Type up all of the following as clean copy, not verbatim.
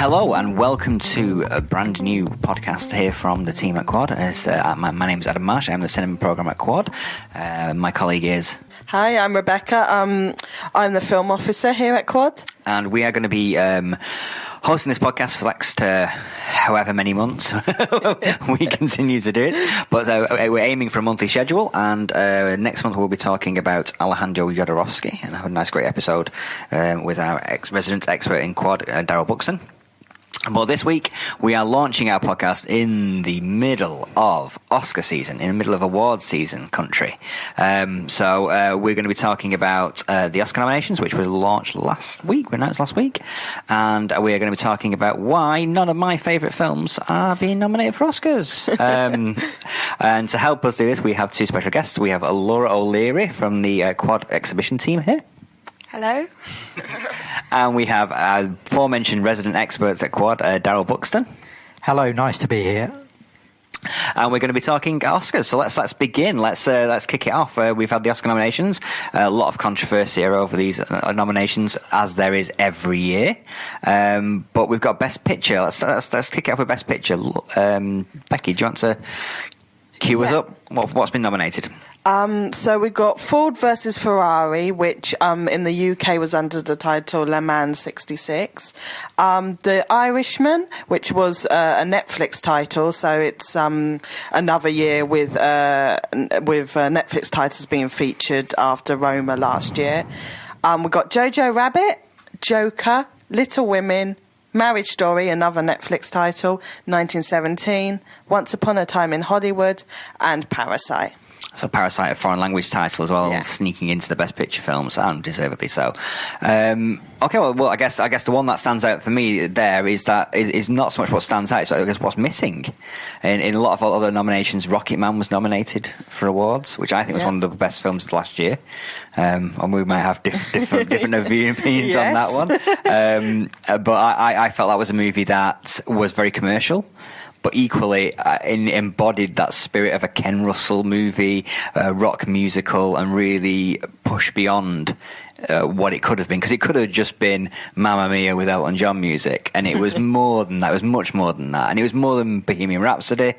Hello and welcome to a brand new podcast here from the team at Quad. My name is Adam Marsh. I'm the cinema programme at Quad. My colleague is... Hi, I'm Rebekah. I'm the film officer here at Quad. And we are going to be hosting this podcast for the next however many months we continue to do it. But we're aiming for a monthly schedule, and next month we'll be talking about Alejandro Jodorowsky and have a nice, great episode with our resident expert in Quad, Darrell Buxton. Well, this week we are launching our podcast in the middle of Oscar season, in the middle of awards season country. So we're going to be talking about the Oscar nominations, which were launched last week, we announced last week. And we are going to be talking about why none of my favourite films are being nominated for Oscars. And to help us do this, we have two special guests. We have Laura O'Leary from the Quad exhibition team here. Hello. And we have aforementioned resident experts at Quad, Darrell Buxton. Hello, nice to be here. And we're going to be talking Oscars, so let's begin. Let's kick it off. We've had the Oscar nominations. A lot of controversy over these nominations, as there is every year. But we've got Best Picture. Let's kick it off with Best Picture. Becky, do you want to cue us up? What's been nominated? So we got Ford versus Ferrari, which in the UK was under the title Le Mans 66. The Irishman, which was a Netflix title, so it's another year with Netflix titles being featured after Roma last year. We got Jojo Rabbit, Joker, Little Women, Marriage Story, another Netflix title, 1917, Once Upon a Time in Hollywood, and Parasite. So Parasite, a foreign language title as well, sneaking into the Best Picture films, and deservedly so. Okay, well, I guess the one that stands out for me there is not so much what stands out, it's I guess what's missing. In a lot of other nominations, Rocketman was nominated for awards, which I think was one of the best films of last year. And we might have different opinions on that one. But I felt that was a movie that was very commercial, but equally embodied that spirit of a Ken Russell movie, rock musical, and really pushed beyond what it could have been, because it could have just been Mamma Mia with Elton John music, and it was more than that. It was much more than that, and it was more than Bohemian Rhapsody,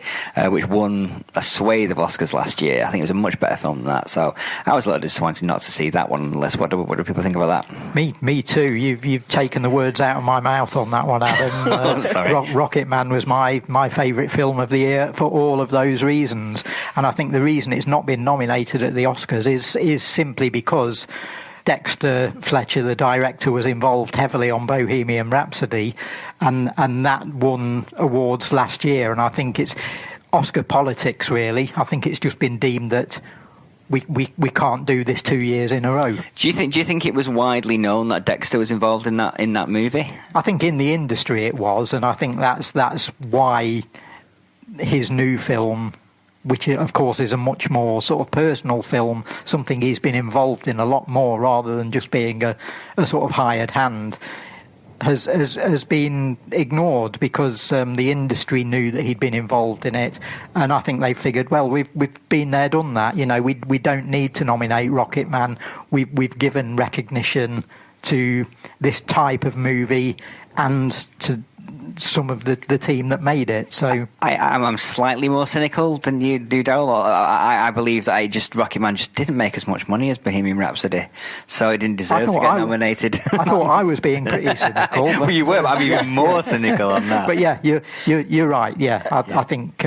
which won a swathe of Oscars last year. I think it was a much better film than that, so I was a little disappointed not to see that one. Unless, what do people think about that? Me too. You've taken the words out of my mouth on that one, Adam. Sorry. Rocketman was my favourite film of the year for all of those reasons, and I think the reason it's not been nominated at the Oscars is simply because Dexter Fletcher, the director, was involved heavily on Bohemian Rhapsody, and that won awards last year. And I think it's Oscar politics, really. I think it's just been deemed that we can't do this 2 years in a row. Do you think it was widely known that Dexter was involved in that movie? I think in the industry it was, and I think that's why his new film, which of course is a much more sort of personal film, something he's been involved in a lot more rather than just being a sort of hired hand, has been ignored because the industry knew that he'd been involved in it, and I think they figured, well, we've been there, done that. You know, we don't need to nominate Rocketman. We've given recognition to this type of movie and to some of the team that made it. So I'm slightly more cynical than you do, Darrell. I believe that Rocketman just didn't make as much money as Bohemian Rhapsody, so it didn't deserve to get nominated. I thought I was being pretty cynical. Well, you were, but I'm even more cynical on that. But yeah, you're right. Yeah, I think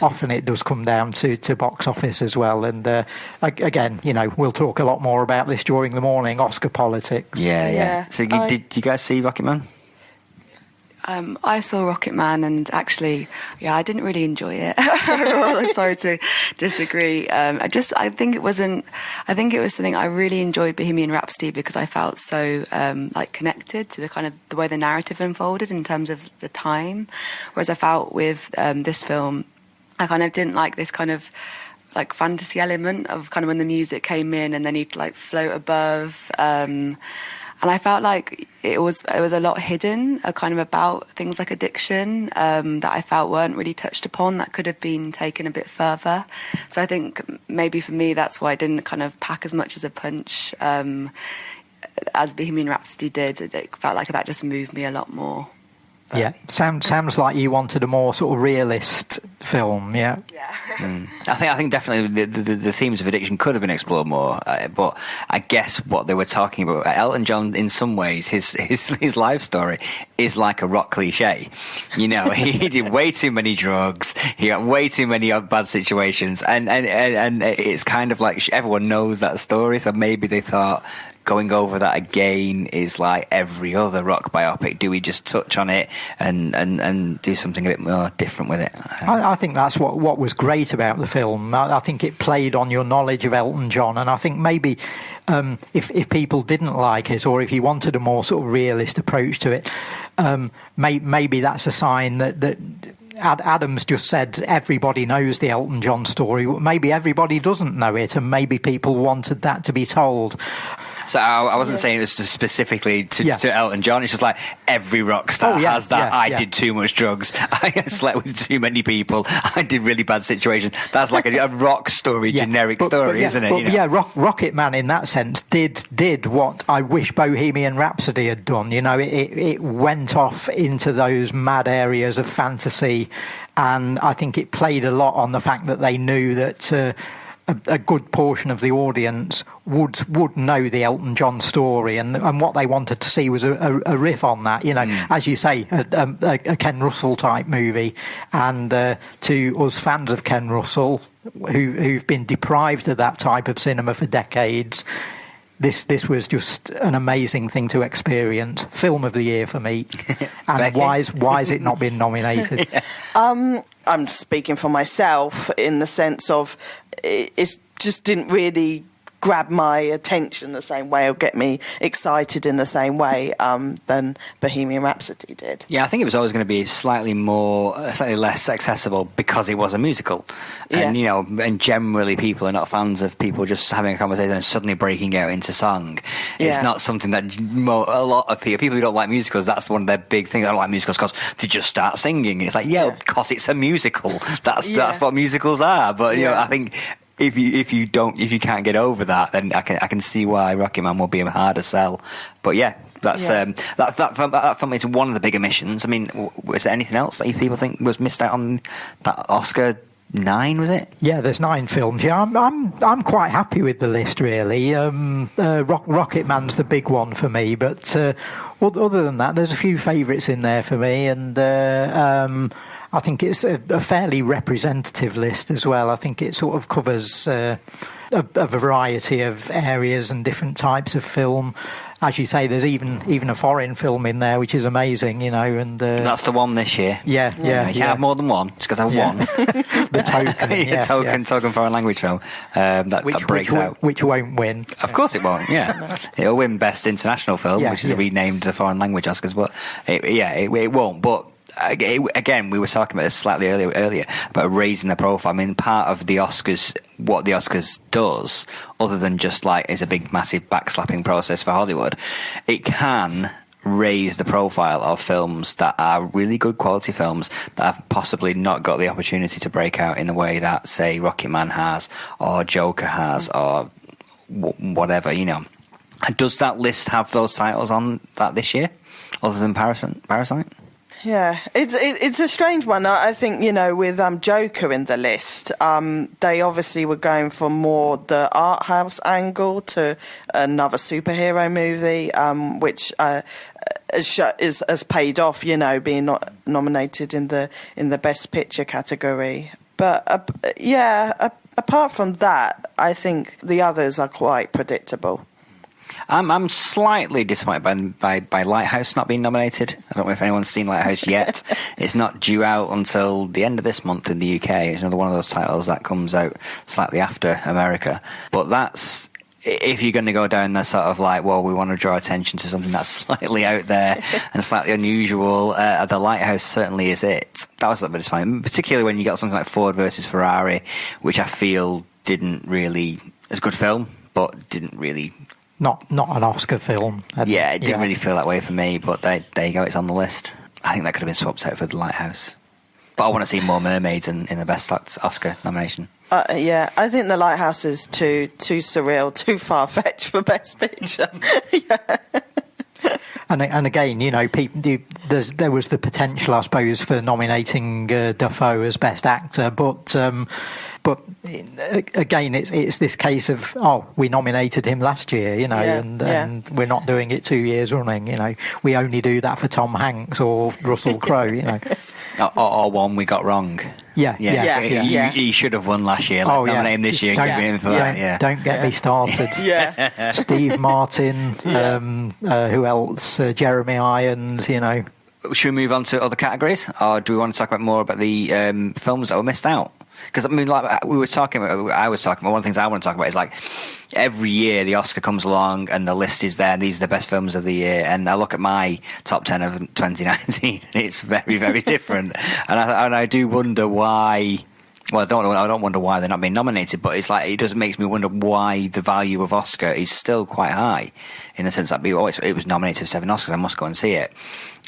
often it does come down to box office as well. And again, we'll talk a lot more about this during the morning. Oscar politics. Yeah. So did you guys see Rocketman? I saw Rocketman, and actually, I didn't really enjoy it. I'm sorry to disagree. I think it was something I really enjoyed Bohemian Rhapsody because I felt so connected to the way the narrative unfolded in terms of the time, whereas I felt with this film, I kind of didn't like this kind of like fantasy element of kind of when the music came in and then he'd like float above. And I felt like it was a lot hidden, kind of about things like addiction that I felt weren't really touched upon, that could have been taken a bit further. So I think maybe for me that's why it didn't kind of pack as much as a punch as Bohemian Rhapsody did. It felt like that just moved me a lot more. Yeah, sounds like you wanted a more sort of realist film. Yeah. I think definitely the themes of addiction could have been explored more. But I guess what they were talking about, Elton John, in some ways, his life story is like a rock cliche. You know, he did way too many drugs. He got way too many bad situations, and it's kind of like everyone knows that story. So maybe they thought, going over that again is like every other rock biopic. Do we just touch on it and do something a bit more different with it? I think that's what was great about the film. I think it played on your knowledge of Elton John, and I think maybe if people didn't like it, or if you wanted a more sort of realist approach to it, maybe that's a sign that Adam's just said everybody knows the Elton John story. Maybe everybody doesn't know it, and maybe people wanted that to be told. So I wasn't saying this specifically to Elton John. It's just like every rock star has that. I did too much drugs. I slept with too many people. I did really bad situations. That's like a rock story, generic story, isn't it? But, Rocketman in that sense did what I wish Bohemian Rhapsody had done. You know, it went off into those mad areas of fantasy, and I think it played a lot on the fact that they knew that a good portion of the audience would know the Elton John story, and what they wanted to see was a riff on that, you know, as you say, a Ken Russell type movie. And to us fans of Ken Russell, who've been deprived of that type of cinema for decades, this was just an amazing thing to experience. Film of the year for me. And why has it not been nominated? I'm speaking for myself in the sense of it just didn't really grab my attention the same way or get me excited in the same way than Bohemian Rhapsody did. Yeah, I think it was always going to be slightly less accessible because it was a musical. And, you know, and generally people are not fans of people just having a conversation and suddenly breaking out into song. It's not something that a lot of people who don't like musicals, that's one of their big things. I don't like musicals because they just start singing. It's like, because it's a musical. That's what musicals are. But, you know, I think if you can't get over that, then I can see why Rocketman will be a harder sell. But that's that film is one of the big omissions. I mean, was there anything else that people think was missed out on that Oscar 9? Was it? Yeah, there's 9 films. Yeah, I'm quite happy with the list, really. Rocketman's the big one for me, but other than that, there's a few favourites in there for me, and I think it's a fairly representative list as well. I think it sort of covers a variety of areas and different types of film. As you say, there's even a foreign film in there, which is amazing, you know. And that's the one this year. Yeah. You can't have more than one, just because I have one. The token foreign language film that breaks out. Which won't win. Of course it won't. Yeah, it'll win Best International Film, which is renamed the foreign language Oscars, but it won't. But again, we were talking about this slightly earlier about raising the profile. I mean, part of the Oscars, what the Oscars does, other than just like is a big, massive backslapping process for Hollywood, it can raise the profile of films that are really good quality films that have possibly not got the opportunity to break out in the way that, say, Rocketman has, or Joker has, or whatever, you know. Does that list have those titles on that this year, other than Parasite? Yeah, it's a strange one. I think, you know, with Joker in the list, they obviously were going for more the art house angle to another superhero movie, which has paid off, you know, being nominated in the Best Picture category. But apart from that, I think the others are quite predictable. I'm slightly disappointed by Lighthouse not being nominated. I don't know if anyone's seen Lighthouse yet. It's not due out until the end of this month in the UK. It's another one of those titles that comes out slightly after America. But that's, if you're going to go down the sort of like, well, we want to draw attention to something that's slightly out there and slightly unusual, the Lighthouse certainly is it. That was a little bit disappointing, particularly when you got something like Ford versus Ferrari, which I feel didn't really, it's a good film, but didn't really... Not an Oscar film. It didn't really feel that way for me, but there you go, it's on the list. I think that could have been swapped out for The Lighthouse. But I want to see more mermaids in the Best Oscar nomination. I think The Lighthouse is too surreal, too far-fetched for Best Picture. And again, there was the potential, I suppose, for nominating Dafoe as Best Actor, but again, it's this case of, we nominated him last year, and we're not doing it 2 years running. We only do that for Tom Hanks or Russell Crowe, Or one we got wrong. Yeah. He should have won last year. Let's nominate him this year and give him for that. Yeah. Don't get me started. Steve Martin, who else? Jeremy Irons, Should we move on to other categories, or do we want to talk more about the films that were missed out? Because I mean, like I was talking about, one of the things I want to talk about is like every year the Oscar comes along and the list is there, and these are the best films of the year. And I look at my top 10 of 2019, and it's very, very different. And I do wonder why. Well, I don't wonder why they're not being nominated, but it's like it makes me wonder why the value of Oscar is still quite high, in the sense that it was nominated for 7 Oscars. I must go and see it.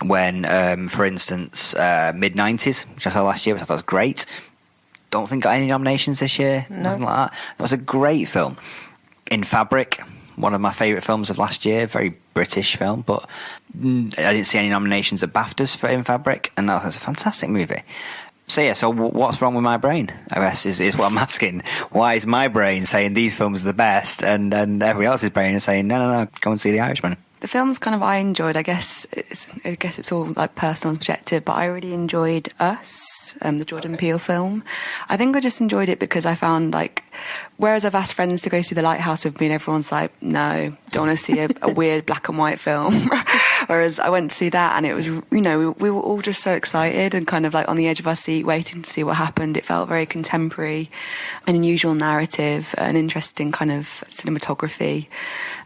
When, for instance, Mid-90s, which I saw last year, which I thought was great. Don't think got any nominations this year. No. Nothing like that. That was a great film. In Fabric, one of my favourite films of last year. Very British film, but I didn't see any nominations at BAFTAs for In Fabric, and that was a fantastic movie. So what's wrong with my brain, I guess, is what I'm asking. Why is my brain saying these films are the best, and everybody else's brain is saying, no, go and see The Irishman? The films I enjoyed, I guess it's all like personal and subjective, but I really enjoyed Us, the Jordan Peele film. I think I just enjoyed it because I found, like, whereas I've asked friends to go see The Lighthouse with me and everyone's like, no, don't want to see a weird black and white film. Whereas I went to see that and it was, we were all just so excited and kind of like on the edge of our seat waiting to see what happened. It felt very contemporary, an unusual narrative, an interesting kind of cinematography.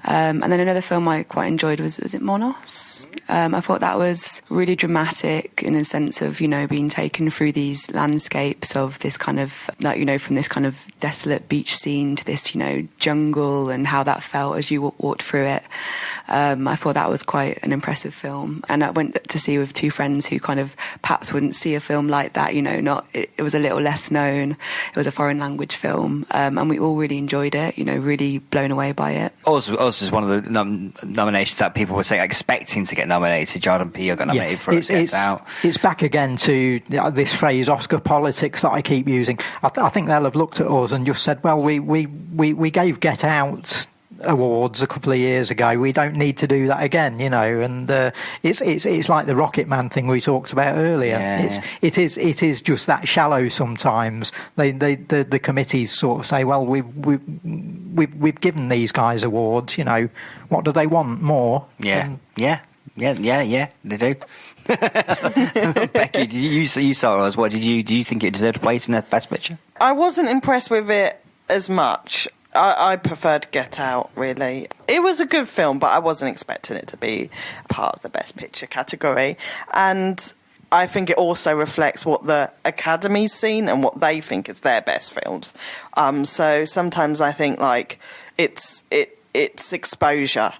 And then another film I quite enjoyed was it Monos? I thought that was really dramatic in a sense of, being taken through these landscapes of this kind of, like, from this kind of desolate beach scene to this, jungle, and how that felt as you walked through it. I thought that was quite an impressive film. And I went to see with 2 friends who kind of perhaps wouldn't see a film like that, it was a little less known. It was a foreign language film. And we all really enjoyed it, really blown away by it. Us is one of the nominations that people were expecting to get nominated. Jordan Peele got nominated for Get Out. It's back again to this phrase, Oscar politics, that I keep using. I think they'll have looked at us and just said, well, we gave Get Out awards a couple of years ago. We don't need to do that again, and it's like the Rocketman thing we talked about earlier. It is just that shallow sometimes. The committees sort of say, well, we've given these guys awards, what do they want more? Yeah, they do. Becky, you saw us. What do you think it deserved a place in the Best Picture? I wasn't impressed with it as much. I preferred Get Out, really. It was a good film, but I wasn't expecting it to be part of the Best Picture category. And I think it also reflects what the Academy's seen and what they think is their best films. So sometimes I think, like, it's exposure.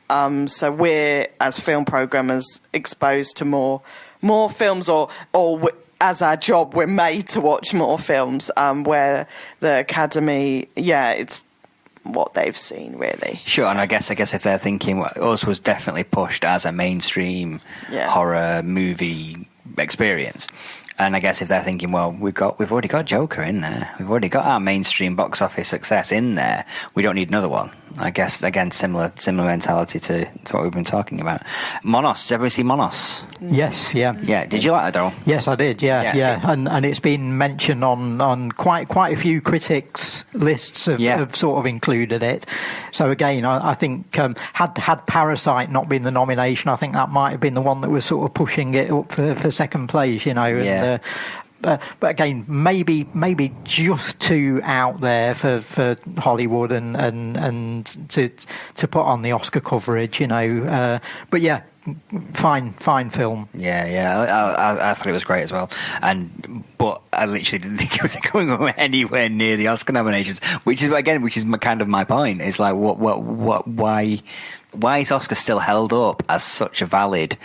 So we're, as film programmers, exposed to more films, or as our job, we're made to watch more films, where the Academy, it's what they've seen, really. Sure, and I guess if they're thinking, Us was definitely pushed as a mainstream horror movie experience. And I guess if they're thinking, well, we've already got Joker in there, we've already got our mainstream box office success in there, we don't need another one. I guess, again, similar mentality to what we've been talking about. Monos, did everybody see Monos? Yes, yeah. Yeah, did you like that, Darrell? Yes, I did, yeah. And it's been mentioned on quite a few critics' lists have sort of included it. So again, I think had Parasite not been the nomination, I think that might have been the one that was sort of pushing it up for second place, And, but again, maybe just too out there for Hollywood and to put on the Oscar coverage, But yeah, fine film. I thought it was great as well. But I literally didn't think it was going anywhere near the Oscar nominations, which is kind of my point. It's like, why is Oscar still held up as such a valid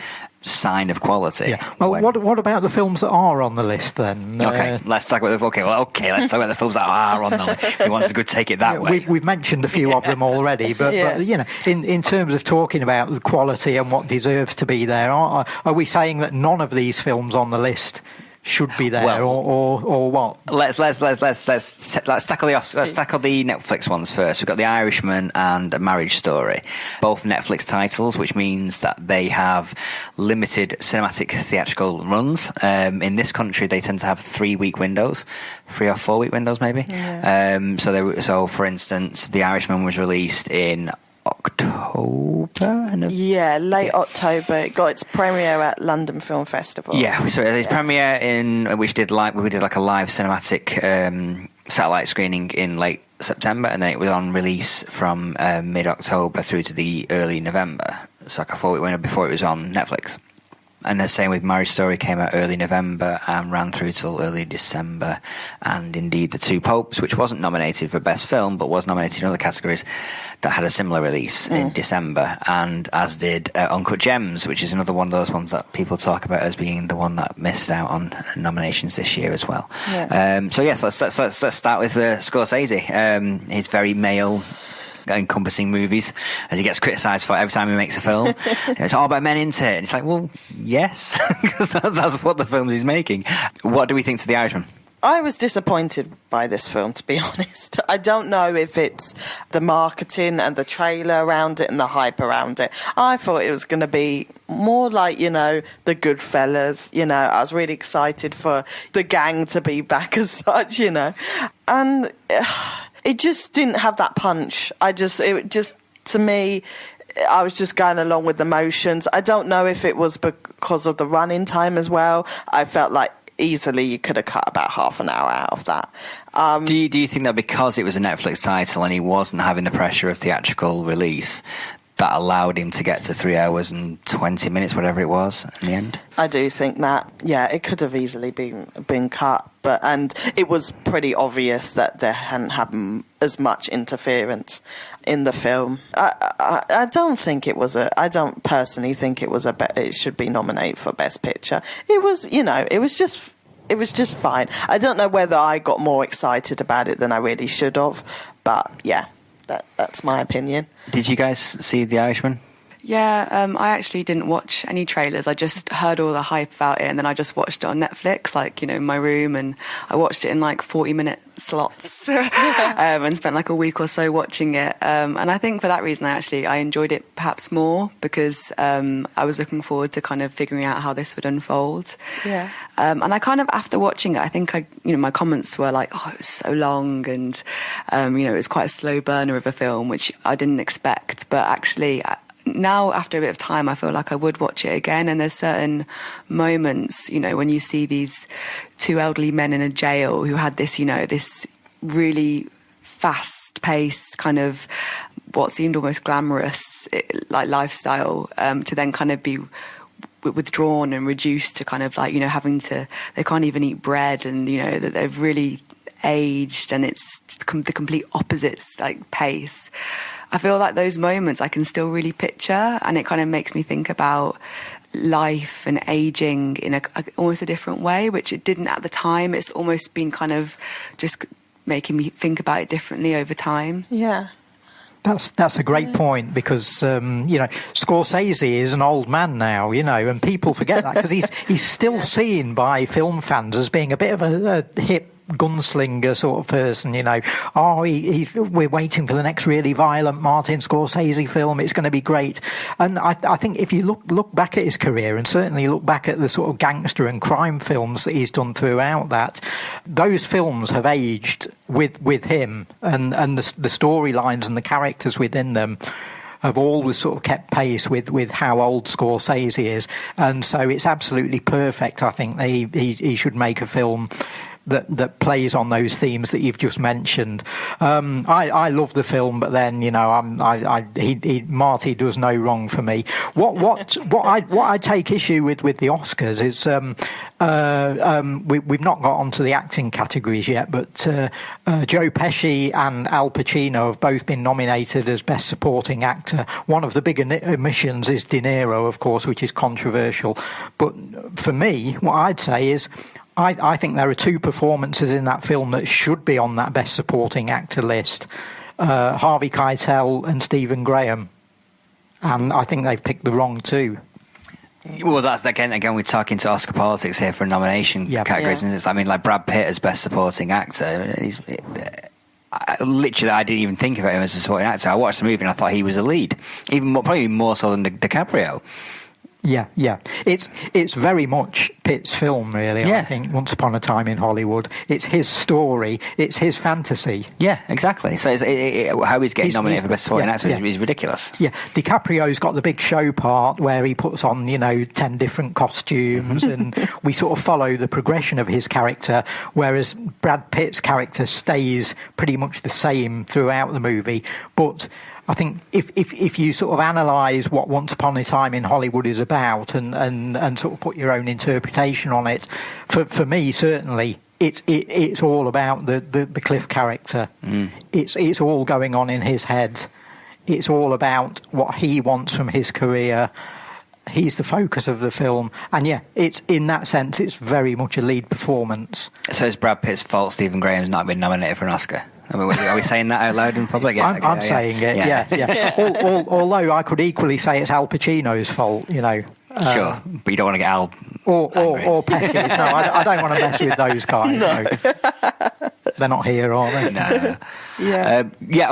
sign of quality. Yeah. Well, what about the films that are on the list then? Okay, let's talk about let's talk about the films that are on the list. If you want to go take it that way. We've mentioned a few of them already, but you know, in terms of talking about the quality and what deserves to be there, are we saying that none of these films on the list should be there, or what? Let's tackle the Netflix ones first. We've got The Irishman and A Marriage Story, both Netflix titles, which means that they have limited cinematic theatrical runs. In this country, they tend to have 3-week windows, 3 or 4 week windows, maybe. Yeah. So for instance, The Irishman was released in October. Late October. It got its premiere at London Film Festival. Yeah, so its premiere we did like a live cinematic satellite screening in late September, and then it was on release from mid-October through to the early November. So like a 4-week window before it was on Netflix. And the same with Marriage Story, came out early November and ran through till early December. And indeed, The Two Popes, which wasn't nominated for Best Film, but was nominated in other categories, that had a similar release in December. And as did Uncut Gems, which is another one of those ones that people talk about as being the one that missed out on nominations this year as well. Yeah. So yes, let's start with Scorsese. His very male encompassing movies, as he gets criticised for every time he makes a film. It's all about men, isn't it? And it's like, well, yes, because that's what the films he's making. What do we think to The Irishman? I was disappointed by this film, to be honest. I don't know if it's the marketing and the trailer around it and the hype around it. I thought it was going to be more like, you know, the Goodfellas. You know, I was really excited for the gang to be back as such, you know. And it just didn't have that punch. To me, I was just going along with the motions. I don't know if it was because of the running time as well. I felt like easily you could have cut about half an hour out of that. Do you think that because it was a Netflix title and he wasn't having the pressure of theatrical release, that allowed him to get to 3 hours and 20 minutes, whatever it was, in the end? I do think that, it could have easily been cut, and it was pretty obvious that there hadn't happened as much interference in the film. I don't think it was I don't personally think it should be nominated for Best Picture. It was, it was just fine. I don't know whether I got more excited about it than I really should have, but yeah. That's my opinion. Did you guys see The Irishman? Yeah, I actually didn't watch any trailers. I just heard all the hype about it, and then I just watched it on Netflix, in my room, and I watched it in 40-minute slots and spent a week or so watching it. And I think for that reason, I enjoyed it perhaps more because I was looking forward to kind of figuring out how this would unfold. Yeah. And I kind of, after watching it, I think my comments were like, oh, it was so long, and it was quite a slow burner of a film, which I didn't expect. But actually, now after a bit of time, I feel like I would watch it again. And there's certain moments, when you see these two elderly men in a jail who had this, this really fast-paced kind of what seemed almost glamorous lifestyle, to then kind of be withdrawn and reduced to kind of having to, they can't even eat bread, and that they've really aged, and it's the complete opposites pace. I feel like those moments I can still really picture, and it kind of makes me think about life and aging in almost a different way, which it didn't at the time. It's almost been kind of just making me think about it differently over time. Yeah. That's a great point, because Scorsese is an old man now, and people forget that because he's still seen by film fans as being a bit of a hip gunslinger sort of person, we're waiting for the next really violent Martin Scorsese film, it's going to be great. And I think if you look back at his career, and certainly look back at the sort of gangster and crime films that he's done throughout that, those films have aged with him, and the storylines and the characters within them have always sort of kept pace with how old Scorsese is. And so it's absolutely perfect, I think, he should make a film that plays on those themes that you've just mentioned. I love the film, but then Marty does no wrong for me. What I take issue with the Oscars is we've not got onto the acting categories yet, but Joe Pesci and Al Pacino have both been nominated as Best Supporting Actor. One of the big omissions is De Niro, of course, which is controversial. But for me, what I'd say is I think there are two performances in that film that should be on that Best Supporting Actor list, Harvey Keitel and Stephen Graham. And I think they've picked the wrong two. Well, that's again we're talking to Oscar politics here for nomination categories. Yeah. I mean, like Brad Pitt as Best Supporting Actor. I didn't even think about him as a supporting actor. I watched the movie and I thought he was a lead, probably more so than DiCaprio. Yeah. It's very much Pitt's film, really. Yeah. I think Once Upon a Time in Hollywood. It's his story. It's his fantasy. Yeah, exactly. So how he's getting nominated for Best Supporting Actor is ridiculous. Yeah, DiCaprio's got the big show part where he puts on 10 different costumes, and we sort of follow the progression of his character, whereas Brad Pitt's character stays pretty much the same throughout the movie, but I think if you sort of analyse what Once Upon a Time in Hollywood is about and sort of put your own interpretation on it, for me certainly it's all about the Cliff character. It's all going on in his head. It's all about what he wants from his career. He's the focus of the film, and it's in that sense it's very much a lead performance. So it's Brad Pitt's fault Stephen Graham's not been nominated for an Oscar? Are we saying that out loud in public? Yeah, I'm saying it. Yeah. Although I could equally say it's Al Pacino's fault. Sure, but you don't want to get Al or Pesci's. No, I don't want to mess with those guys. No. They're not here, are they? No.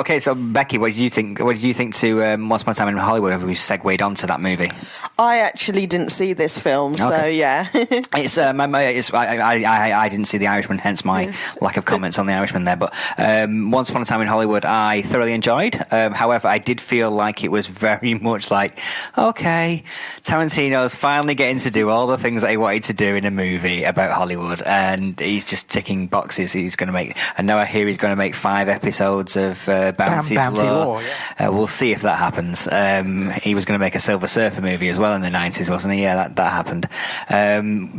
Okay. So Becky, what did you think? What did you think to Once Upon a Time in Hollywood? Have we segued onto that movie? I actually didn't see this film, so yeah. I didn't see The Irishman, hence my lack of comments on The Irishman there. But Once Upon a Time in Hollywood, I thoroughly enjoyed. However, I did feel like it was very much like, okay, Tarantino's finally getting to do all the things that he wanted to do in a movie about Hollywood, and he's just ticking boxes. He's going to make. I know I hear he's going to make 5 episodes of Bounty Law. We'll see if that happens. He was going to make a Silver Surfer movie as well in the 90s, wasn't he? Yeah, that happened.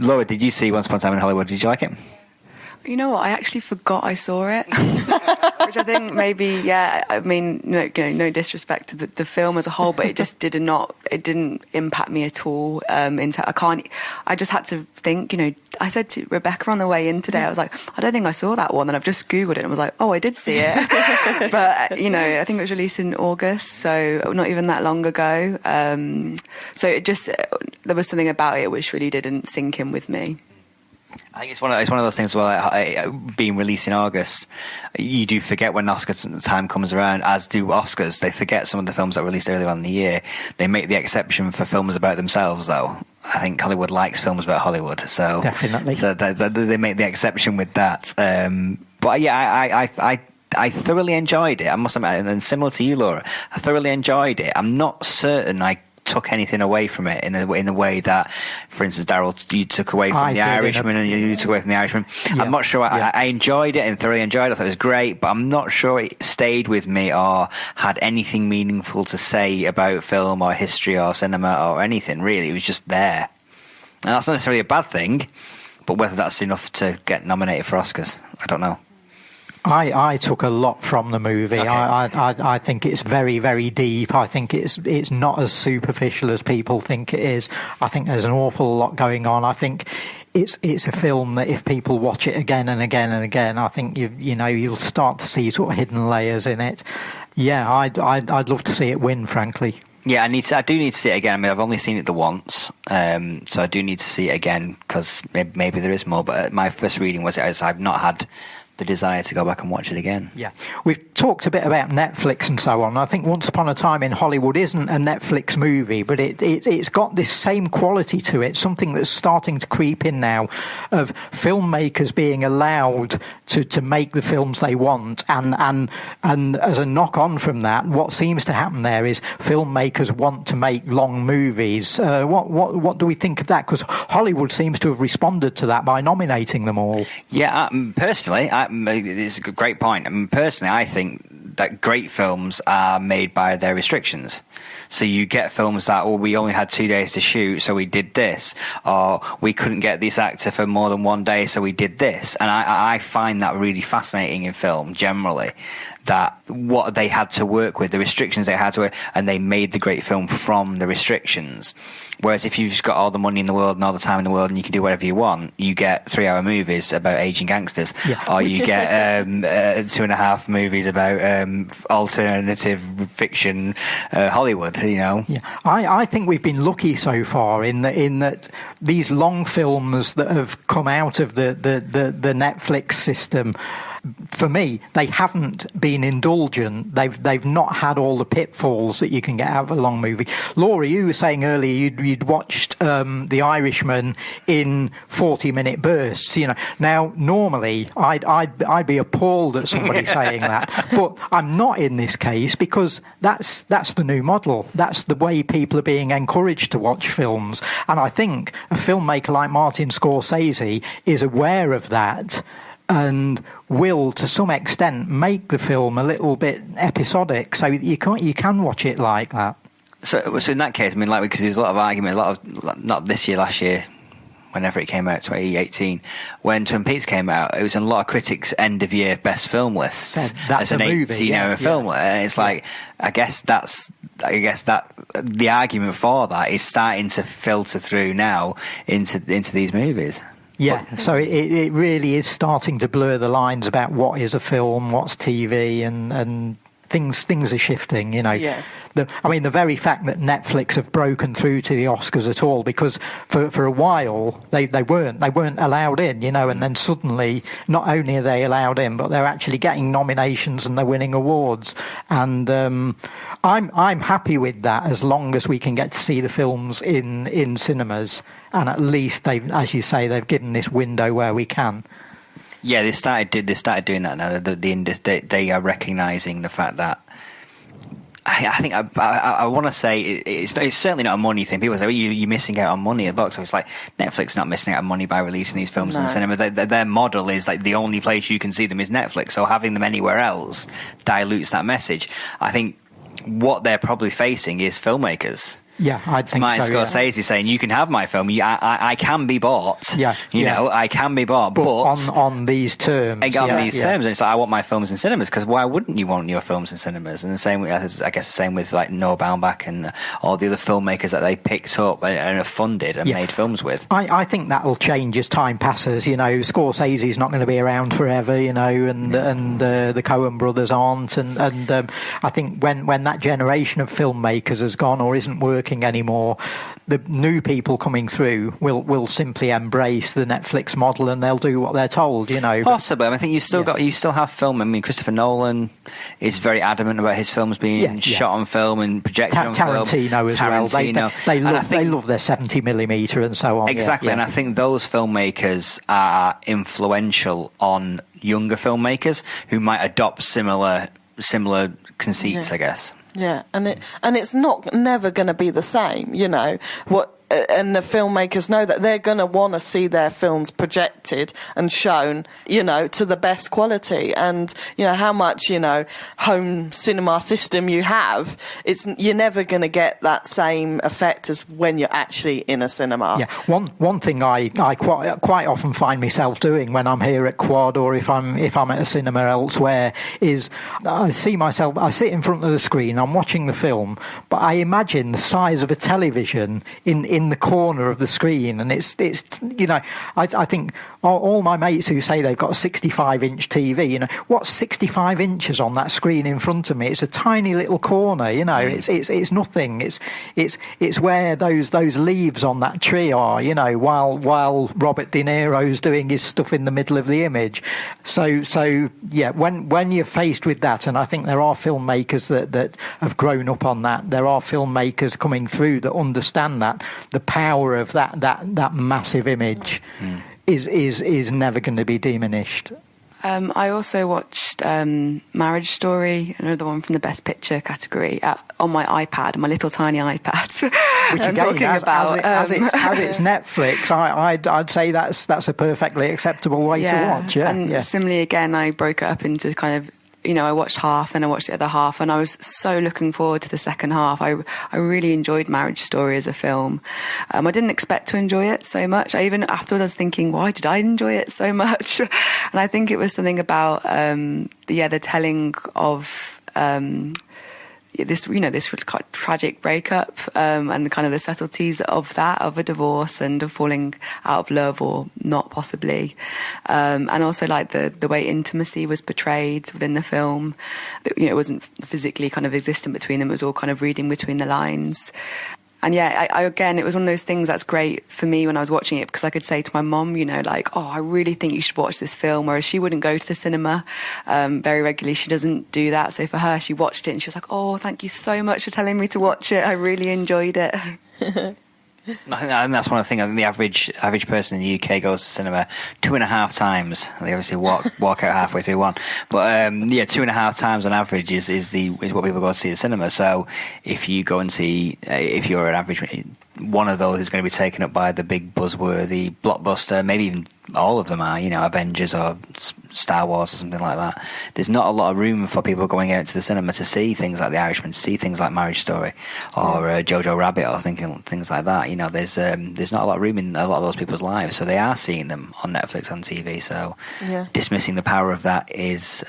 Laura, did you see Once Upon a Time in Hollywood? Did you like it? You know what? I actually forgot I saw it, which I think maybe, I mean, no disrespect to the film as a whole, but it just didn't impact me at all. I just had to think, I said to Rebecca on the way in today, I was like, I don't think I saw that one. And I've just Googled it and was like, oh, I did see it. But, I think it was released in August, so not even that long ago. So there was something about it which really didn't sink in with me. I think it's one of those things where, being released in August, you do forget when Oscar time comes around, as do Oscars. They forget some of the films that were released earlier on in the year. They make the exception for films about themselves, though. I think Hollywood likes films about Hollywood, so definitely. So they make the exception with that. But yeah, I thoroughly enjoyed it. I must admit, and similar to you, Laura, I thoroughly enjoyed it. I'm not certain I took anything away from it in the way that, for instance, Darrell, you took away from The Irishman, and you took away from The Irishman. Yeah. I'm not sure. I enjoyed it and thoroughly enjoyed it. I thought it was great, but I'm not sure it stayed with me or had anything meaningful to say about film or history or cinema or anything, really. It was just there. And that's not necessarily a bad thing, but whether that's enough to get nominated for Oscars, I don't know. I took a lot from the movie. Okay. I think it's very, very deep. I think it's not as superficial as people think it is. I think there's an awful lot going on. I think it's a film that if people watch it again and again and again, I think you'll start to see sort of hidden layers in it. Yeah, I'd love to see it win, frankly. Yeah, I do need to see it again. I mean, I've only seen it the once, so I do need to see it again because maybe there is more. But my first reading was I've not had the desire to go back and watch it again. Yeah. We've talked a bit about Netflix and so on. I think Once Upon a Time in Hollywood isn't a Netflix movie, but it's got this same quality to it, something that's starting to creep in now, of filmmakers being allowed to make the films they want. And as a knock-on from that, what seems to happen there is filmmakers want to make long movies. What do we think of that? Because Hollywood seems to have responded to that by nominating them all. Yeah, personally, it's a great point. Personally, I think that great films are made by their restrictions. So you get films that, we only had 2 days to shoot, so we did this, or we couldn't get this actor for more than 1 day, so we did this. And I find that really fascinating in film, generally, that what they had to work with, the restrictions they had to work, and they made the great film from the restrictions. Whereas if you've just got all the money in the world and all the time in the world and you can do whatever you want, you get 3-hour movies about aging gangsters, or you get 2.5 movies about alternative fiction Hollywood, Yeah, I think we've been lucky so far in that these long films that have come out of the Netflix system, for me, they haven't been indulgent. They've not had all the pitfalls that you can get out of a long movie. Laura, you were saying earlier you'd watched The Irishman in 40-minute bursts. Now normally I'd be appalled at somebody saying that, but I'm not in this case, because that's the new model. That's the way people are being encouraged to watch films, and I think a filmmaker like Martin Scorsese is aware of that, and will, to some extent, make the film a little bit episodic, so you can watch it like that. So in that case, because there's a lot of argument, not this year, last year, whenever it came out, 2018, when Twin Peaks came out, it was in a lot of critics' end of year best film lists as an 18-hour film, and it's like, I guess that the argument for that is starting to filter through now into these movies. Yeah, so it really is starting to blur the lines about what is a film, what's TV, and things are shifting, Yeah. The very fact that Netflix have broken through to the Oscars at all, because for a while they weren't allowed in, and then suddenly not only are they allowed in, but they're actually getting nominations and they're winning awards. And I'm happy with that, as long as we can get to see the films in cinemas, and at least as you say, they've given this window where we can. Yeah, they started doing that now. They are recognising the fact that. I think I want to say it's certainly not a money thing. People say, you're missing out on money at the box office. Like, Netflix not missing out on money by releasing these films in the cinema. Their model is like the only place you can see them is Netflix. So having them anywhere else dilutes that message. I think what they're probably facing is filmmakers. Yeah, I'd think Martin so. Scorsese saying, "You can have my film. I can be bought. I can be bought, but on these terms. On these terms, and it's like, I want my films in cinemas, because why wouldn't you want your films in cinemas? And the same, I guess, the same with like Noah Baumbach and all the other filmmakers that they picked up and have funded and made films with. I think that'll change as time passes. Scorsese's not going to be around forever. And the Coen brothers aren't, and I think when that generation of filmmakers has gone or isn't working anymore, the new people coming through will simply embrace the Netflix model, and they'll do what they're told. Possibly. I think you still have film. Christopher Nolan is very adamant about his films being shot on film and projected on film. Tarantino as well. They love their 70mm and so on. Exactly, and I think those filmmakers are influential on younger filmmakers who might adopt similar conceits, I guess. Yeah, and it's never going to be the same, and the filmmakers know that they're going to want to see their films projected and shown, to the best quality. And, how much, home cinema system you have, you're never going to get that same effect as when you're actually in a cinema. Yeah, one thing I quite often find myself doing when I'm here at Quad, or if I'm at a cinema elsewhere, is I sit in front of the screen, I'm watching the film, but I imagine the size of a television in in the corner of the screen, and it's you know, I think all my mates who say they've got a 65-inch TV, you know, what's 65 inches on that screen in front of me? It's a tiny little corner, you know. It's nothing. It's where those leaves on that tree are, you know, while Robert De Niro's doing his stuff in the middle of the image. So yeah, when you're faced with that, and I think there are filmmakers that have grown up on that. There are filmmakers coming through that understand that the power of that massive image is never going to be diminished. I also watched Marriage Story, another one from the Best Picture category, on my iPad, my little tiny iPad. Which again, as it's Netflix, I'd say that's a perfectly acceptable way to watch. Yeah, and similarly, again, I broke it up into kind of, you know, I watched half, then I watched the other half, and I was so looking forward to the second half. I really enjoyed Marriage Story as a film. I didn't expect to enjoy it so much. I even afterwards I was thinking, why did I enjoy it so much? And I think it was something about the telling of this tragic breakup, and the kind of the subtleties of that, of a divorce and of falling out of love or not possibly, and also like the way intimacy was portrayed within the film. You know, it wasn't physically kind of existent between them, it was all kind of reading between the lines. And yeah, I again, it was one of those things that's great for me when I was watching it, because I could say to my mum, you know, like, oh, I really think you should watch this film, whereas she wouldn't go to the cinema very regularly. She doesn't do that. So for her, she watched it and she was like, oh, thank you so much for telling me to watch it. I really enjoyed it. And that's one of the things. I think the average person in the UK goes to cinema 2.5 times. They obviously walk out halfway through one, but 2.5 times on average is what people go to see the cinema. So if you go and see, if you're an average, one of those is going to be taken up by the big buzzworthy blockbuster. Maybe even all of them are, you know, Avengers or Star Wars or something like that. There's not a lot of room for people going out to the cinema to see things like The Irishman, to see things like Marriage Story or Jojo Rabbit, or things like that. You know, there's not a lot of room in a lot of those people's lives, so they are seeing them on Netflix, on TV. So dismissing the power of that is.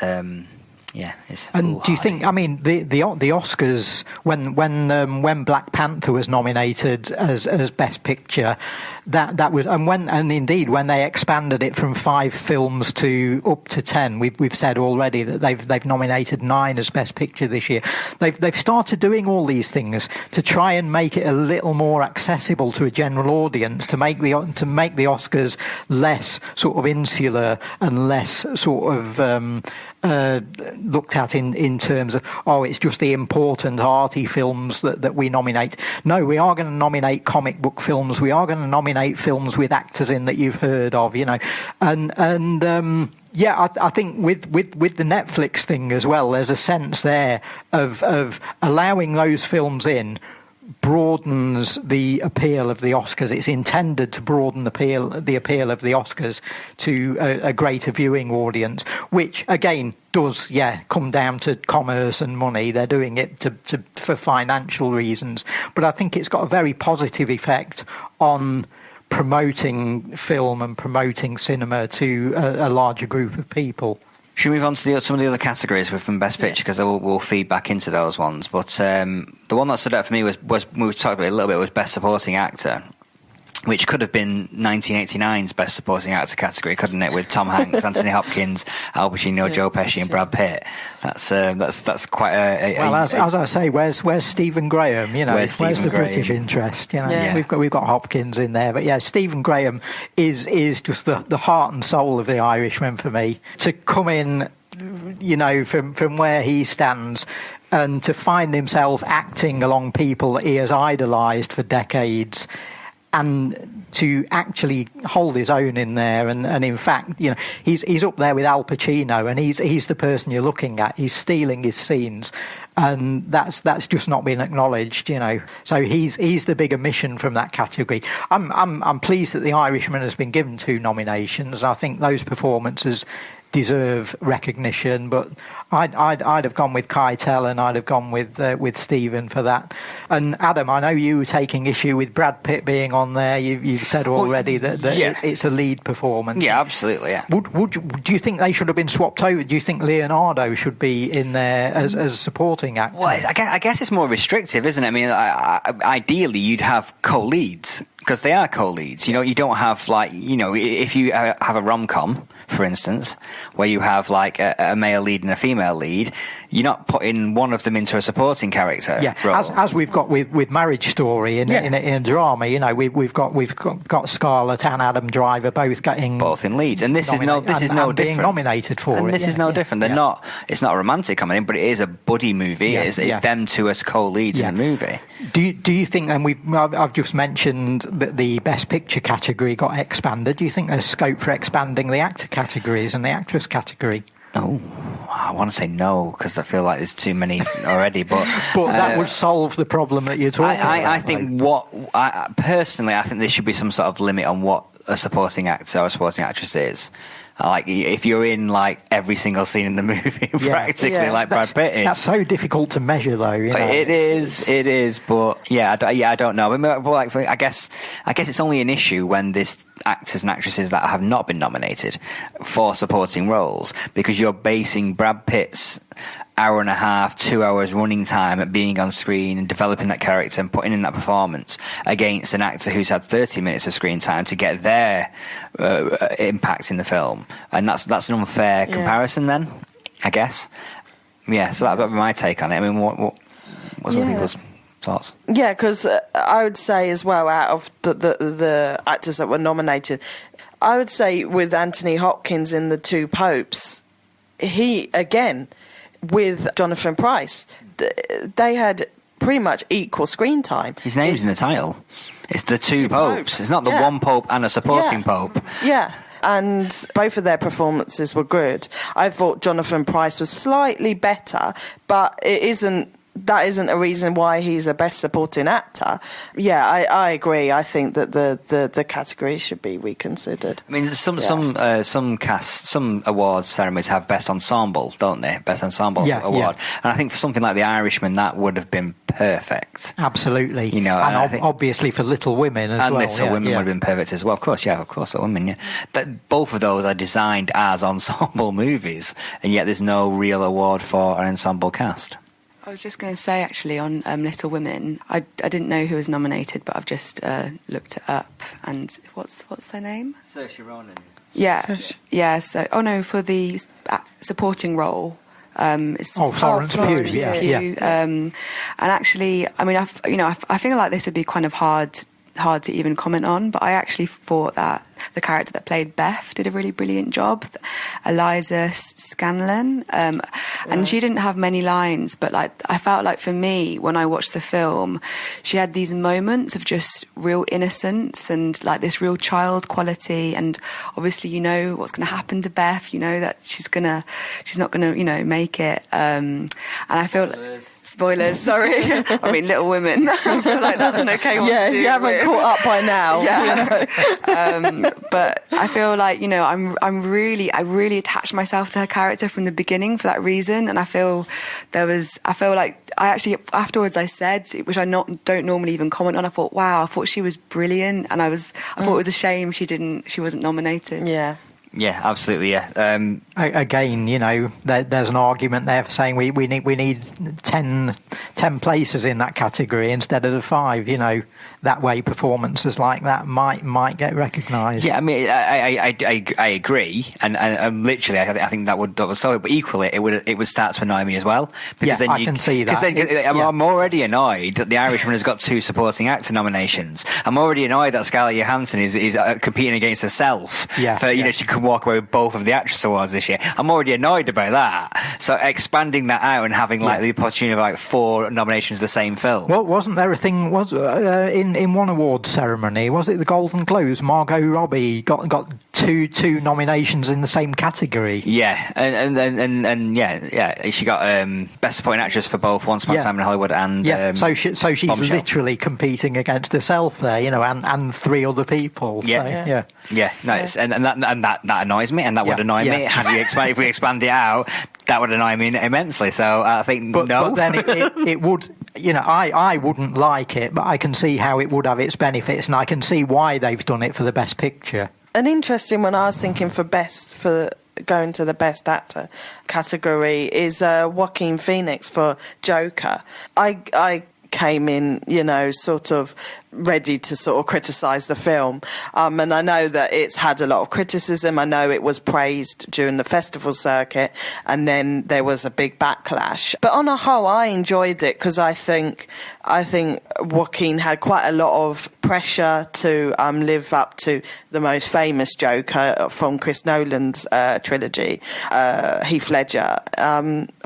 It's and do you think? I mean, the Oscars, when Black Panther was nominated as Best Picture, that was, and indeed when they expanded it from 5 films to up to 10, we've said already that they've nominated 9 as Best Picture this year. They've started doing all these things to try and make it a little more accessible to a general audience, to make the Oscars less sort of insular and less sort of looked at in terms of, oh, it's just the important arty films that we nominate. No, we are going to nominate comic book films. We are going to nominate films with actors in that you've heard of, you know, and I think with the Netflix thing as well, there's a sense there of allowing those films in broadens the appeal of the Oscars. It's intended to broaden the appeal of the Oscars to a greater viewing audience, which again does come down to commerce and money. They're doing it for financial reasons, but I think it's got a very positive effect on promoting film and promoting cinema to a larger group of people. Should we move on to some of the other categories from Best Picture, because we'll feed back into those ones. But the one that stood out for me was we talked about it a little bit, was Best Supporting Actor, which could have been 1989's Best Supporting Actor category, couldn't it? With Tom Hanks, Anthony Hopkins, Al Pacino, Joe Pesci, and Brad Pitt. That's quite a well. As I say, where's Stephen Graham? You know, where's the British interest? You know, we've got Hopkins in there, but Stephen Graham is just the heart and soul of The Irishman for me. To come in, you know, from where he stands, and to find himself acting along people that he has idolised for decades, and to actually hold his own in there, and in fact, you know, he's up there with Al Pacino, and he's the person you're looking at. He's stealing his scenes, and that's just not been acknowledged, you know. So he's the big omission from that category. I'm pleased that The Irishman has been given 2 nominations. I think those performances deserve recognition, but I'd have gone with Keitel, and I'd have gone with Stephen for that. And Adam, I know you were taking issue with Brad Pitt being on there. You said already that it's a lead performance. Yeah, absolutely. Yeah. Do you think they should have been swapped over? Do you think Leonardo should be in there as a supporting actor? Well, I guess it's more restrictive, isn't it? I mean, ideally you'd have co-leads, because they are co-leads. You don't have, like, if you have a rom-com, for instance, where you have like a male lead and a female lead, you're not putting one of them into a supporting character. Yeah, role. As we've got with Marriage Story in a drama, we've got Scarlett and Adam Driver both in leads, and this is no different. Being nominated for it. And this is no different. They're not. It's not a romantic comedy, but it is a buddy movie. It's them two as co-leads in the movie. Do you think? And I've just mentioned that the Best Picture category got expanded. Do you think there's scope for expanding the actor categories and the actress category? Oh, I want to say no, because I feel like there's too many already. But that would solve the problem that you're talking about. I think personally, I think there should be some sort of limit on what a supporting actor or a supporting actress is. Like, if you're in like every single scene in the movie, practically, like Brad Pitt is. That's so difficult to measure, though. It is. But I don't know. I guess it's only an issue when there's actors and actresses that have not been nominated for supporting roles, because you're basing Brad Pitt's hour and a half, 2 hours running time at being on screen and developing that character and putting in that performance against an actor who's had 30 minutes of screen time to get their impact in the film. And that's an unfair comparison then, I guess. Yeah, so that'd be my take on it. I mean, what's other people's thoughts? Yeah, because I would say as well, out of the actors that were nominated, I would say with Anthony Hopkins in The Two Popes, he, again, with Jonathan Pryce, they had pretty much equal screen time. His name's in the title. It's The Two Popes. It's not the one pope and a supporting pope. Yeah. And both of their performances were good. I thought Jonathan Pryce was slightly better, but that isn't a reason why he's a best supporting actor. Yeah, I agree. I think that the category should be reconsidered. I mean, some awards ceremonies have best ensemble, don't they? Best ensemble award. Yeah. And I think for something like The Irishman, that would have been perfect. Absolutely. And obviously for Little Women as well. And Little Women would have been perfect as well. Of course, Little Women, yeah. Both of those are designed as ensemble movies, and yet there's no real award for an ensemble cast. I was just going to say, actually, on Little Women, I didn't know who was nominated, but I've just looked it up. And what's their name? Saoirse Ronan. Yeah. So, for the supporting role, it's Florence Pugh. Yeah. And actually, I mean, I feel like this would be kind of hard to even comment on, but I actually thought that the character that played Beth did a really brilliant job, Eliza Scanlon, and she didn't have many lines, but like I felt like for me when I watched the film, she had these moments of just real innocence and like this real child quality, and obviously what's going to happen to Beth, that she's not gonna make it, and I feel spoilers, sorry. I mean, Little Women. I feel like that's an okay one to do. You haven't caught up by now. Yeah. But I feel like, I really attached myself to her character from the beginning for that reason. And I feel like I actually, afterwards I said, which I don't normally even comment on, I thought, wow, I thought she was brilliant. And I thought it was a shame she wasn't nominated. Yeah. Yeah, absolutely. Yeah. Again, there's an argument there for saying we need 10 places in that category instead of the 5. That way performances like that might get recognised. Yeah, I mean, I agree, and literally, I think that would so. But equally, it would start to annoy me as well, because then I can see that. Because I'm already annoyed that The Irishman has got 2 supporting actor nominations. I'm already annoyed that Scarlett Johansson is competing against herself. She could walk away with both of the Actress Awards this year. I'm already annoyed about that. So expanding that out and having the opportunity of like 4 nominations of the same film. Well, wasn't there a thing in one award ceremony? Was it the Golden Globes? Margot Robbie got two nominations in the same category. Yeah, and yeah. She got Best Supporting Actress for both Once Upon a Time in Hollywood and So she's Bombshell. literally competing against herself there, and three other people. Yeah. No, and that annoys me, and that would annoy me. If we expand it out, that would annoy me immensely. So I think but then it would. I wouldn't like it, but I can see how it would have its benefits, and I can see why they've done it for the Best Picture. An interesting one I was thinking for going to the Best Actor category is Joaquin Phoenix for Joker. I came in, sort of ready to sort of criticise the film. And I know that it's had a lot of criticism. I know it was praised during the festival circuit, and then there was a big backlash. But on a whole, I enjoyed it because I think Joaquin had quite a lot of pressure to live up to the most famous Joker from Chris Nolan's trilogy, Heath Ledger.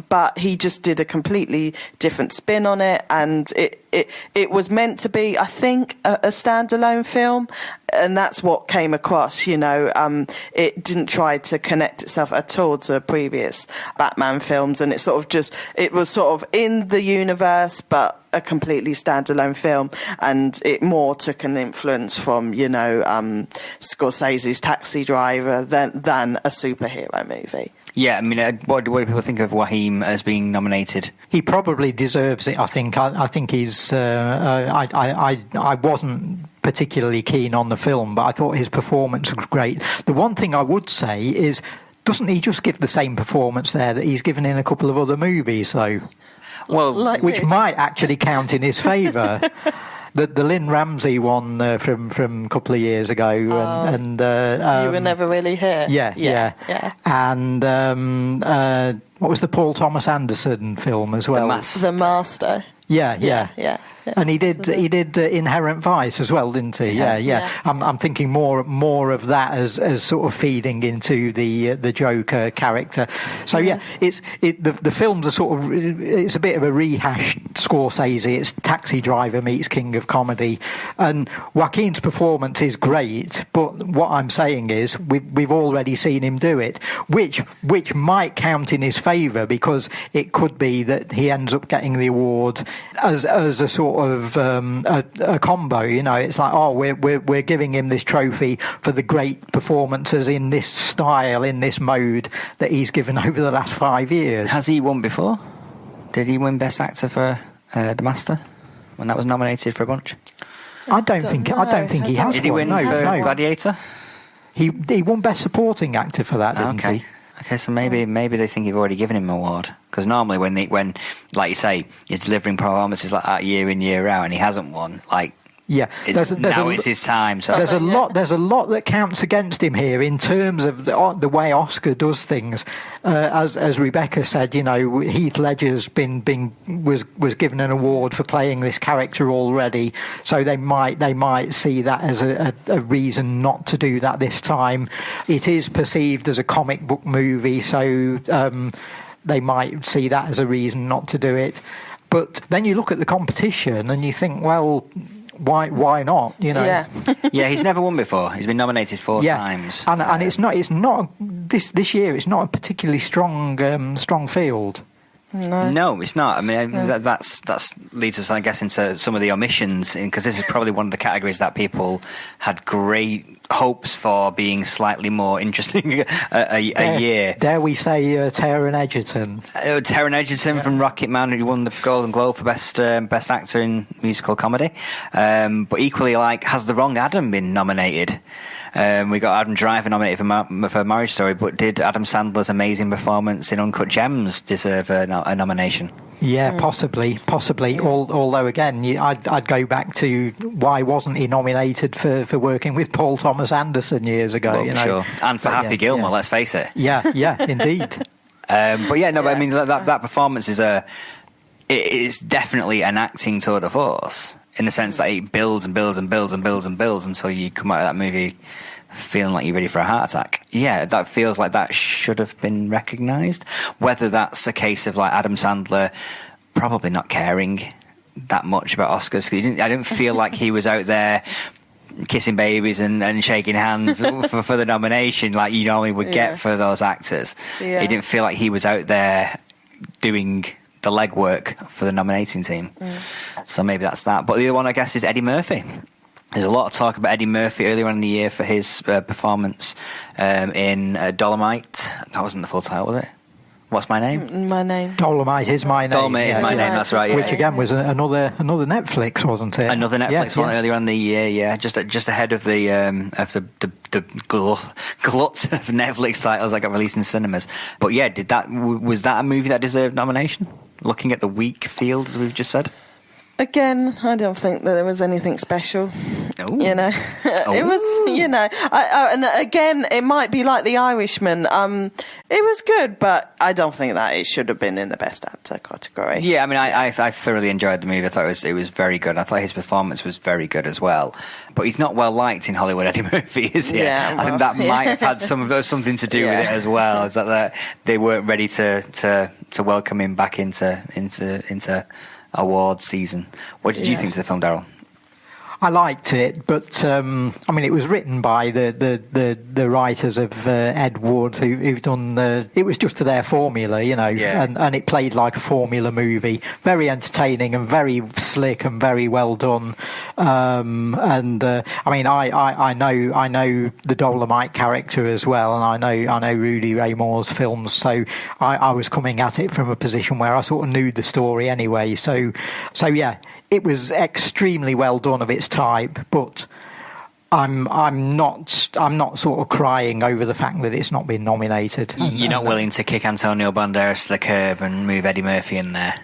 But he just did a completely different spin on it, and it was meant to be, I think, a standalone film, and that's what came across. It didn't try to connect itself at all to previous Batman films, and it was sort of in the universe, but a completely standalone film, and it more took an influence from Scorsese's Taxi Driver than a superhero movie. Yeah, I mean, what do people think of Joaquin as being nominated? He probably deserves it. I think. I think he's. I wasn't particularly keen on the film, but I thought his performance was great. The one thing I would say is, doesn't he just give the same performance there that he's given in a couple of other movies, though? Well, which might actually count in his favour. The Lynn Ramsey one from a couple of years ago, and You Were Never Really Here. Yeah. And what was the Paul Thomas Anderson film as well? The Master. Yeah. And he did Inherent Vice as well, didn't he? Yeah. I'm thinking more of that as sort of feeding into the Joker character. So the films are sort of, it's a bit of a rehashed Scorsese. It's Taxi Driver meets King of Comedy, and Joaquin's performance is great. But what I'm saying is we've already seen him do it, which might count in his favour, because it could be that he ends up getting the award as a sort of a combo. It's like, we're giving him this trophy for the great performances in this style, in this mode that he's given over the last 5 years. Has he won before? Did he win Best Actor for The Master when that was nominated for a bunch? I don't think he has. Did he win for Gladiator? He won Best Supporting Actor for that, didn't he? Okay, so maybe they think you've already given him an award, because normally when like you say, he's delivering performances like that year in year out, and he hasn't won, it's his time. So there's a lot that counts against him here in terms of the way Oscar does things. As Rebecca said, Heath Ledger's was given an award for playing this character already, so they might see that as a reason not to do that this time. It is perceived as a comic book movie, so they might see that as a reason not to do it. But then you look at the competition and you think, well, why not? Yeah. Yeah, he's never won before. He's been nominated 4 times, and it's not this year. It's not a particularly strong field. No, it's not. I mean, that's leads us, I guess, into some of the omissions, because this is probably one of the categories that people had great hopes for being slightly more interesting a year. Dare we say Taron Egerton? Taron Egerton from Rocketman, who won the Golden Globe for Best Actor in Musical Comedy. But equally, has the wrong Adam been nominated? We got Adam Driver nominated for Marriage Story, but did Adam Sandler's amazing performance in Uncut Gems deserve a nomination? Yeah, possibly. Although again, I'd go back to why wasn't he nominated for working with Paul Thomas Anderson years ago? Well, sure, and for Happy Gilmore. Let's face it. Yeah, indeed. But I mean that performance it's definitely an acting tour de force, in the sense that it builds and builds and builds and builds and builds until you come out of that movie feeling like you're ready for a heart attack. Yeah, that feels like that should have been recognised. Whether that's a case of Adam Sandler probably not caring that much about Oscars. I didn't feel like he was out there kissing babies and shaking hands for the nomination like you normally would get for those actors. Yeah. It didn't feel like he was out there doing the legwork for the nominating team. So maybe that's that. But the other one, I guess, is Eddie Murphy. There's a lot of talk about Eddie Murphy earlier on in the year for his performance in Dolomite. That wasn't the full title, was it? What's My Name? My Name. Dolomite Is My Name. Dolomite Is My Name, that's right. Which again was another Netflix, wasn't it? Another Netflix one earlier on in the year, just ahead of the glut of Netflix titles that got released in cinemas. But yeah, was that a movie that deserved nomination? Looking at the weak field, as we've just said. Again, I don't think that there was anything special. Ooh. You know, it was, you know, and again, it might be like The Irishman. It was good, but I don't think that it should have been in the Best Actor category. Yeah, I mean, I thoroughly enjoyed the movie. I thought it was very good. I thought his performance was very good as well. But he's not well liked in Hollywood, Eddie Murphy, is he? Yeah, well, I think that might have had something to do with it as well. Is that they weren't ready to welcome him back into awards season. What did you think of the film, Darrell? I liked it, but I mean, it was written by the writers of Ed Wood, who've done it was just to their formula, you know, and it played like a formula movie, very entertaining and very slick and very well done. I mean, I know the Dolomite character as well, and I know Rudy Ray Moore's films, so I was coming at it from a position where I sort of knew the story anyway. So yeah. It was extremely well done of its type, but I'm not sort of crying over the fact that it's not been nominated. You're not willing to kick Antonio Banderas to the curb and move Eddie Murphy in there?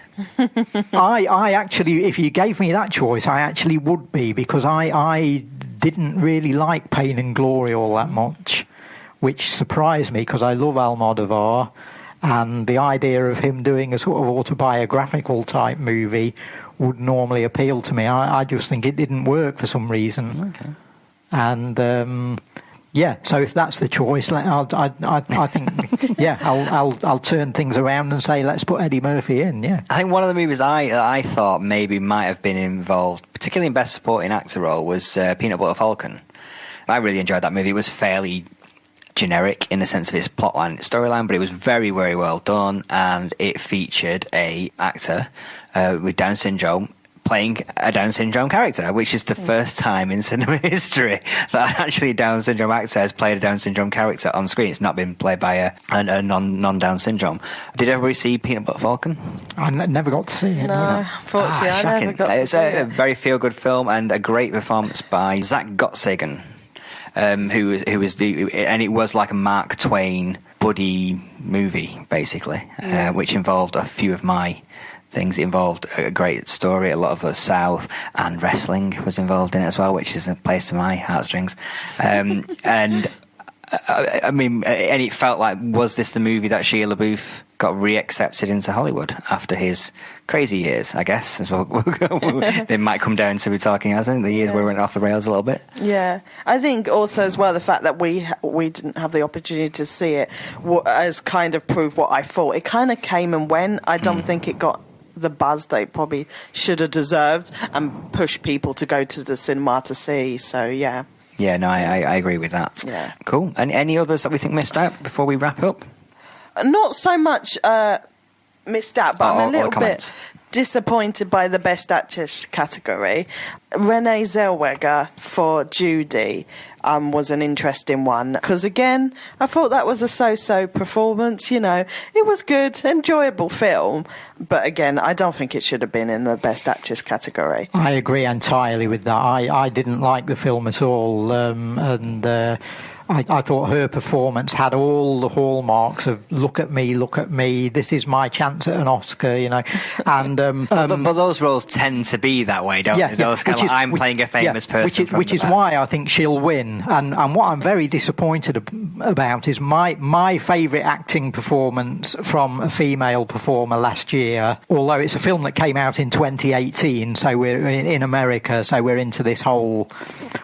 I actually, if you gave me that choice, I actually would be, because I didn't really like Pain and Glory all that much, which surprised me because I love Almodovar, and the idea of him doing a sort of autobiographical type movie would normally appeal to me. I just think it didn't work for some reason. Okay. And so if that's the choice, I think I'll turn things around and say let's put Eddie Murphy in. Yeah, I think one of the movies I thought maybe might have been involved, particularly in Best Supporting Actor role, was Peanut Butter Falcon. I really enjoyed that movie. It was fairly generic in the sense of its plotline and its storyline, but it was very, very well done, and it featured a actor with Down syndrome playing a Down syndrome character, which is the first time in cinema history that actually a Down syndrome actor has played a Down syndrome character on screen. It's not been played by a non-Down syndrome. Did everybody see Peanut Butter Falcon? I never got to see it. No, unfortunately, I never got to see it. It's a very feel-good film and a great performance by Zach Gottsagen. Who was and it was like a Mark Twain buddy movie, basically, which involved a few of my things. It involved a great story, a lot of the South, and wrestling was involved in it as well, which is a place to my heartstrings. And I mean, and it felt like, was this the movie that Shia LaBeouf got re-accepted into Hollywood after his crazy years, I guess, as well. They might come down to be talking, as in the years where we went off the rails a little bit. Yeah, I think also as well the fact that we didn't have the opportunity to see it has kind of proved what I thought. It kind of came and went. I don't think it got the buzz they probably should have deserved and pushed people to go to the cinema to see. So yeah. Yeah, no, I agree with that. Yeah. Cool. And any others that we think missed out before we wrap up? Not so much missed out, but I'm a little bit disappointed by the Best Actress category. Renee Zellweger for Judy was an interesting one, because again, I thought that was a so-so performance. You know, it was good, enjoyable film, but again, I don't think it should have been in the Best Actress category. I agree entirely with that. I didn't like the film at all, I thought her performance had all the hallmarks of look at me, this is my chance at an Oscar, you know. And but those roles tend to be that way, don't they? Those kind of I'm playing a famous person, which is why I think she'll win. And what I'm very disappointed about is my favourite acting performance from a female performer last year, although it's a film that came out in 2018, so we're in America, so we're into this whole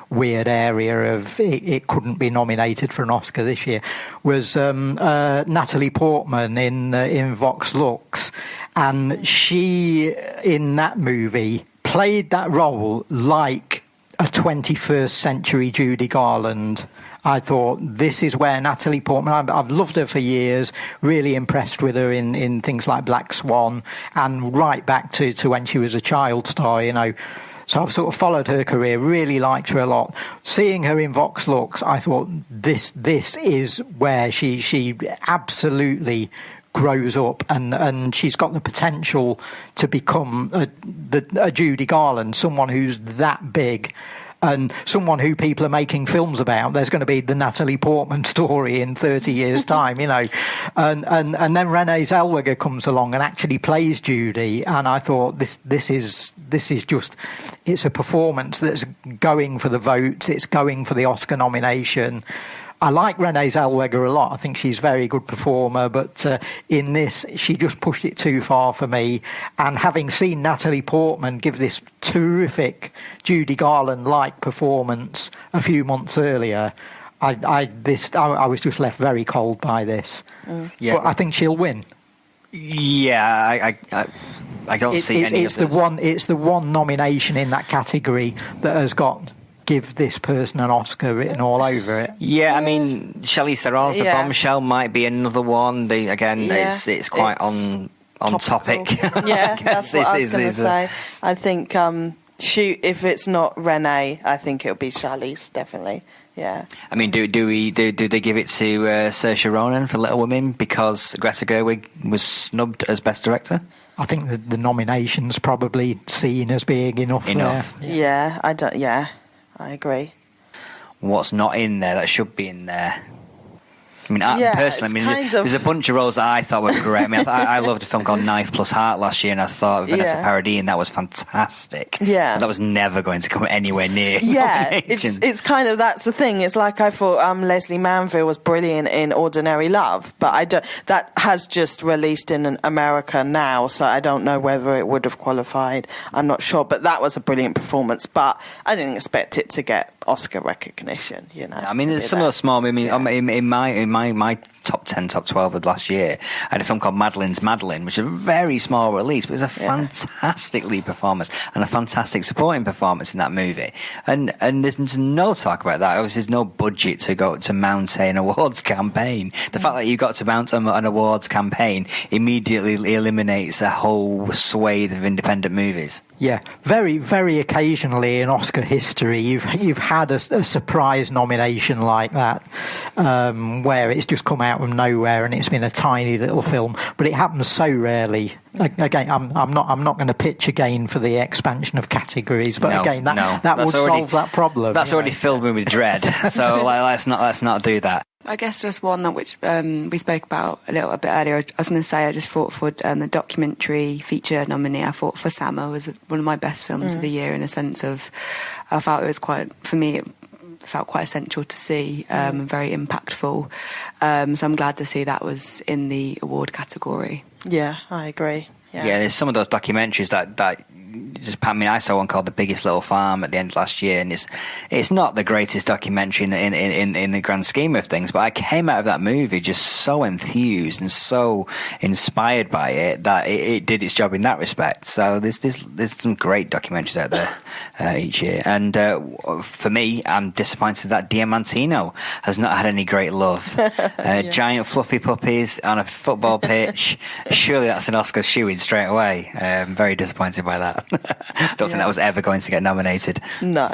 weird area of it couldn't be nominated for an Oscar this year, was Natalie Portman in Vox Lux, and she in that movie played that role like a 21st century Judy Garland. I thought, this is where Natalie Portman, I've loved her for years, really impressed with her in things like Black Swan, and right back to when she was a child star, you know. So I've sort of followed her career, really liked her a lot. Seeing her in Vox Lux, I thought, this is where she absolutely grows up, and she's got the potential to become a Judy Garland, someone who's that big, and someone who people are making films about. There's going to be the Natalie Portman story in 30 years' time, you know. And then Renee Zellweger comes along and actually plays Judy, and I thought this is just, it's a performance that's going for the votes, it's going for the Oscar nomination. I like Renee Zellweger a lot. I think she's a very good performer, but in this, she just pushed it too far for me. And having seen Natalie Portman give this terrific Judy Garland-like performance a few months earlier, I was just left very cold by this. Yeah. But I think she'll win. Yeah, I don't see any of this. It's the one nomination in that category that has got give this person an Oscar written all over it. Yeah, I mean, Charlize Theron for Bombshell might be another one. It's quite on topic. Yeah, that's what I was going to say. I think if it's not Renee, I think it'll be Charlize, definitely. Yeah. I mean, do they give it to Saoirse Ronan for Little Women because Greta Gerwig was snubbed as Best Director? I think the nomination's probably seen as being enough. There. Yeah, I agree. What's not in there that should be in there? I mean, personally, there's a bunch of roles that I thought were great. I mean, I loved a film called Knife Plus Heart last year, and I thought Vanessa Paradis, and that was fantastic. Yeah. But that was never going to come anywhere near. Yeah, it's kind of, that's the thing. It's like I thought Leslie Manville was brilliant in Ordinary Love, but that has just released in America now, so I don't know whether it would have qualified. I'm not sure, but that was a brilliant performance, but I didn't expect it to get Oscar recognition, you know. I mean, there's some of the small, in my top 10, top 12 of last year, I had a film called Madeline's Madeline, which is a very small release, but it was a fantastic lead performance and a fantastic supporting performance in that movie. And there's no talk about that. Obviously, there's no budget to go to mount an awards campaign. The fact that you got to mount an awards campaign immediately eliminates a whole swathe of independent movies. Yeah, very, very occasionally in Oscar history, you've had a surprise nomination like that, where it's just come out of nowhere and it's been a tiny little film, but it happens so rarely. Again, I'm not going to pitch again for the expansion of categories, but that would solve that problem. That's already filled me with dread. So let's not do that. I guess just one that which we spoke about a little bit earlier. I was going to say I just thought for the documentary feature nominee, I thought for Sama was one of my best films of the year, in a sense of I felt it was quite, for me, it felt quite essential to see, very impactful. So I'm glad to see that was in the award category. Yeah, I agree. Yeah, there's some of those documentaries that I mean, I saw one called The Biggest Little Farm at the end of last year, and it's not the greatest documentary in the grand scheme of things, but I came out of that movie just so enthused and so inspired by it that it did its job in that respect. So there's some great documentaries out there each year, and for me, I'm disappointed that Diamantino has not had any great love. Giant fluffy puppies on a football pitch. Surely that's an Oscar shoo-in straight away. Very disappointed by that. Don't think that was ever going to get nominated. No.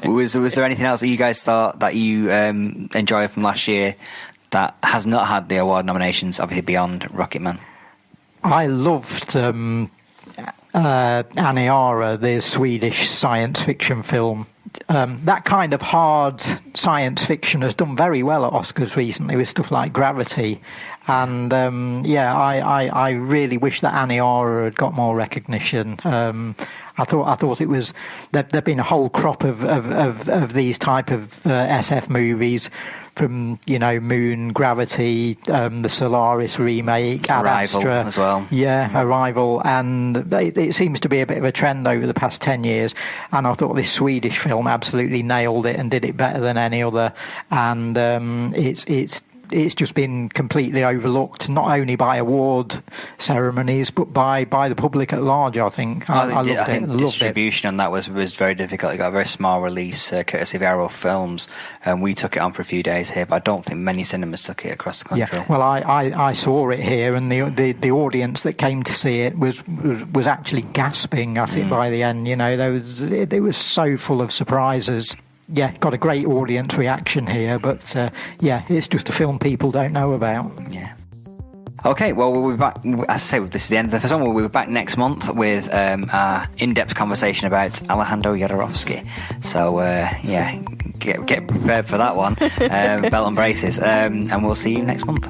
Was there anything else that you guys thought that you enjoyed from last year that has not had the award nominations, obviously beyond Rocketman? I loved Aniara, the Swedish science fiction film. That kind of hard science fiction has done very well at Oscars recently with stuff like Gravity, and I really wish that Aniara had got more recognition. I thought it was there'd been a whole crop of these type of SF movies, from Moon, Gravity, the Solaris remake, Ad Arrival Astra as well. Arrival, and it seems to be a bit of a trend over the past 10 years. And I thought this Swedish film absolutely nailed it and did it better than any other. And it's it's just been completely overlooked, not only by award ceremonies but by the public at large. I think I loved it. I think distribution on that was very difficult. It got a very small release, courtesy of Arrow Films, and we took it on for a few days here, but I don't think many cinemas took it across the country. Yeah, well, I saw it here, and the audience that came to see it was actually gasping at it by the end. You know, it was so full of surprises. Yeah, got a great audience reaction here, but it's just a film people don't know about. Yeah. Okay, well, we'll be back. As I say, this is the end of the first one. We'll be back next month with our in-depth conversation about Alejandro Jodorowsky. So, get prepared for that one. Belt and braces. And we'll see you next month.